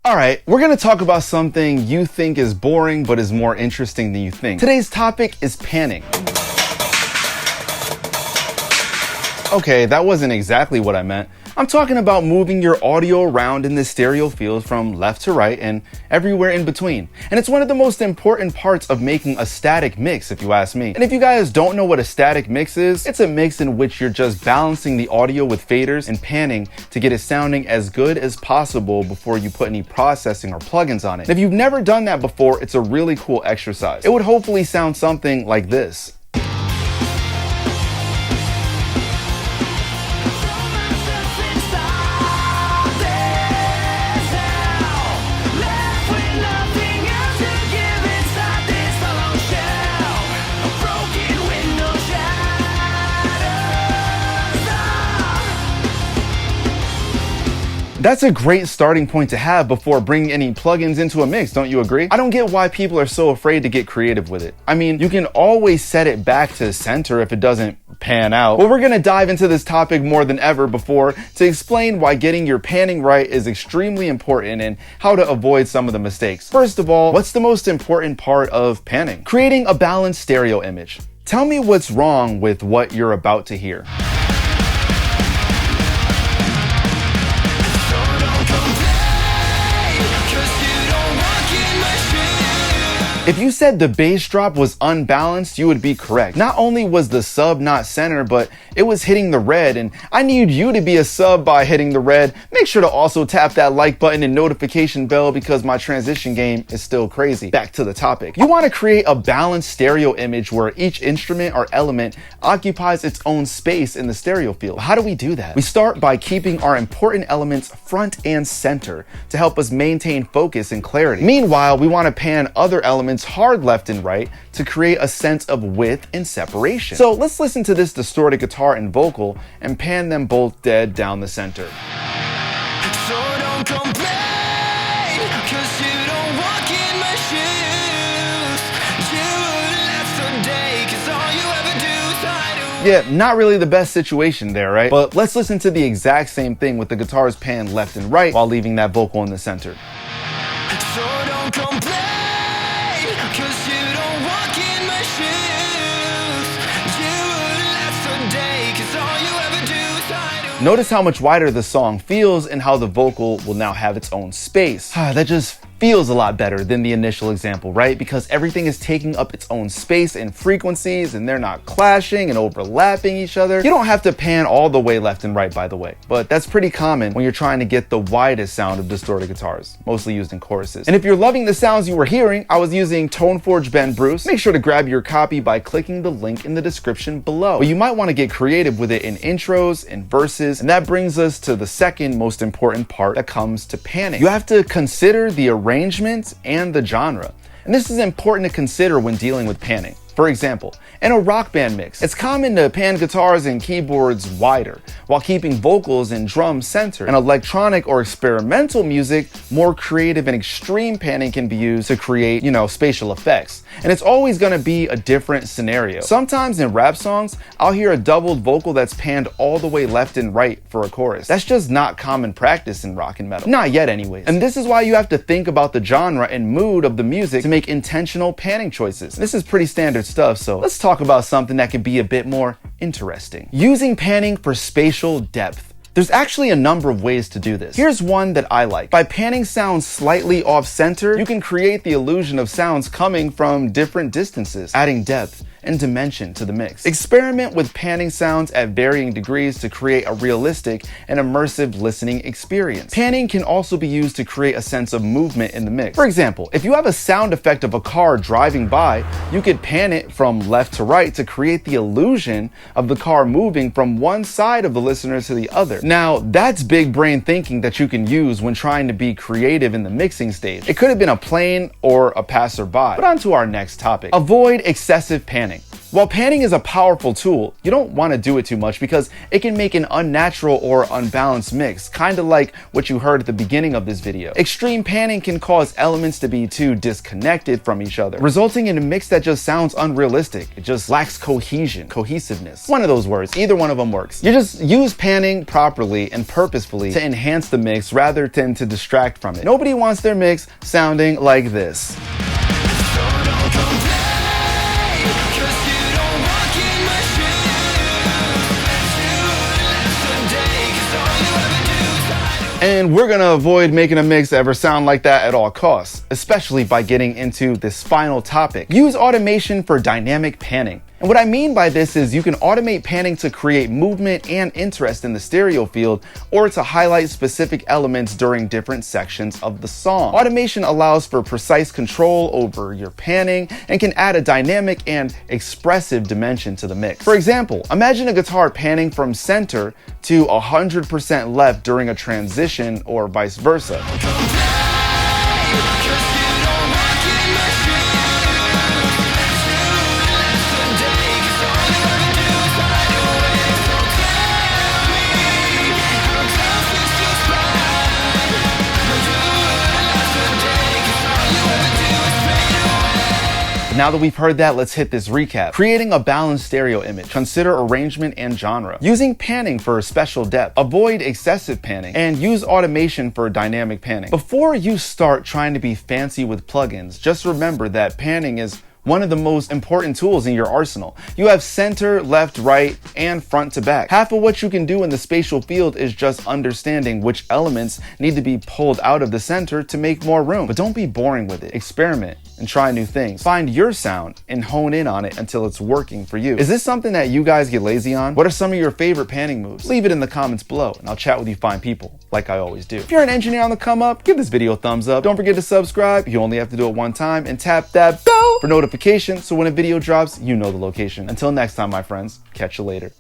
All right, we're gonna talk about something you think is boring, but is more interesting than you think. Today's topic is panning. Okay, that wasn't exactly what I meant. I'm talking about moving your audio around in the stereo field from left to right and everywhere in between. And it's one of the most important parts of making a static mix, if you ask me. And if you guys don't know what a static mix is, it's a mix in which you're just balancing the audio with faders and panning to get it sounding as good as possible before you put any processing or plugins on it. And if you've never done that before, it's a really cool exercise. It would hopefully sound something like this. That's a great starting point to have before bringing any plugins into a mix, don't you agree? I don't get why people are so afraid to get creative with it. I mean, you can always set it back to center if it doesn't pan out. But we're gonna dive into this topic more than ever before to explain why getting your panning right is extremely important and how to avoid some of the mistakes. First of all, what's the most important part of panning? Creating a balanced stereo image. Tell me what's wrong with what you're about to hear. If you said the bass drop was unbalanced, you would be correct. Not only was the sub not center, but it was hitting the red, and I need you to be a sub by hitting the red. Make sure to also tap that like button and notification bell because my transition game is still crazy. Back to the topic. You want to create a balanced stereo image where each instrument or element occupies its own space in the stereo field. How do we do that? We start by keeping our important elements front and center to help us maintain focus and clarity. Meanwhile, we want to pan other elements hard left and right to create a sense of width and separation. So let's listen to this distorted guitar and vocal and pan them both dead down the center. So don't complain, 'cause you don't walk in my shoes. You last a day, 'cause all you ever do is hide away. Yeah, not really the best situation there, right? But let's listen to the exact same thing with the guitars panned left and right while leaving that vocal in the center. So don't complain. Notice how much wider the song feels and how the vocal will now have its own space. That just feels a lot better than the initial example, right? Because everything is taking up its own space and frequencies and they're not clashing and overlapping each other. You don't have to pan all the way left and right, by the way, but that's pretty common when you're trying to get the widest sound of distorted guitars, mostly used in choruses. And if you're loving the sounds you were hearing, I was using Toneforge Ben Bruce. Make sure to grab your copy by clicking the link in the description below. But you might want to get creative with it in intros and verses, and that brings us to the second most important part that comes to panning. You have to consider the arrangement and the genre. And this is important to consider when dealing with panning. For example, in a rock band mix, it's common to pan guitars and keyboards wider while keeping vocals and drums centered. In electronic or experimental music, more creative and extreme panning can be used to create, spatial effects. And it's always going to be a different scenario. Sometimes in rap songs, I'll hear a doubled vocal that's panned all the way left and right for a chorus. That's just not common practice in rock and metal. Not yet anyways. And this is why you have to think about the genre and mood of the music to make intentional panning choices. This is pretty standard stuff, so let's talk about something that can be a bit more interesting. Using panning for spatial depth. There's actually a number of ways to do this. Here's one that I like. By panning sounds slightly off center, you can create the illusion of sounds coming from different distances, adding depth and dimension to the mix. Experiment with panning sounds at varying degrees to create a realistic and immersive listening experience. Panning can also be used to create a sense of movement in the mix. For example, if you have a sound effect of a car driving by, you could pan it from left to right to create the illusion of the car moving from one side of the listener to the other. Now, that's big brain thinking that you can use when trying to be creative in the mixing stage. It could have been a plane or a passerby. But on to our next topic. Avoid excessive panning. panning. While panning is a powerful tool, you don't want to do it too much because it can make an unnatural or unbalanced mix, kind of like what you heard at the beginning of this video. Extreme panning can cause elements to be too disconnected from each other, resulting in a mix that just sounds unrealistic. It just lacks cohesiveness. One of those words, either one of them works. You just use panning properly and purposefully to enhance the mix rather than to distract from it. Nobody wants their mix sounding like this. And we're gonna avoid making a mix ever sound like that at all costs, especially by getting into this final topic. Use automation for dynamic panning. And what I mean by this is you can automate panning to create movement and interest in the stereo field, or to highlight specific elements during different sections of the song. Automation allows for precise control over your panning and can add a dynamic and expressive dimension to the mix. For example, imagine a guitar panning from center to 100% left during a transition, or vice versa. Now that we've heard that, let's hit this recap. Creating a balanced stereo image. Consider arrangement and genre. Using panning for special depth. Avoid excessive panning. And use automation for dynamic panning. Before you start trying to be fancy with plugins, just remember that panning is one of the most important tools in your arsenal. You have center, left, right, and front to back. Half of what you can do in the spatial field is just understanding which elements need to be pulled out of the center to make more room. But don't be boring with it. Experiment and try new things. Find your sound and hone in on it until it's working for you. Is this something that you guys get lazy on? What are some of your favorite panning moves? Leave it in the comments below and I'll chat with you fine people, like I always do. If you're an engineer on the come up, give this video a thumbs up. Don't forget to subscribe. You only have to do it one time, and tap that bell for notifications so when a video drops, you know the location. Until next time, my friends, catch you later.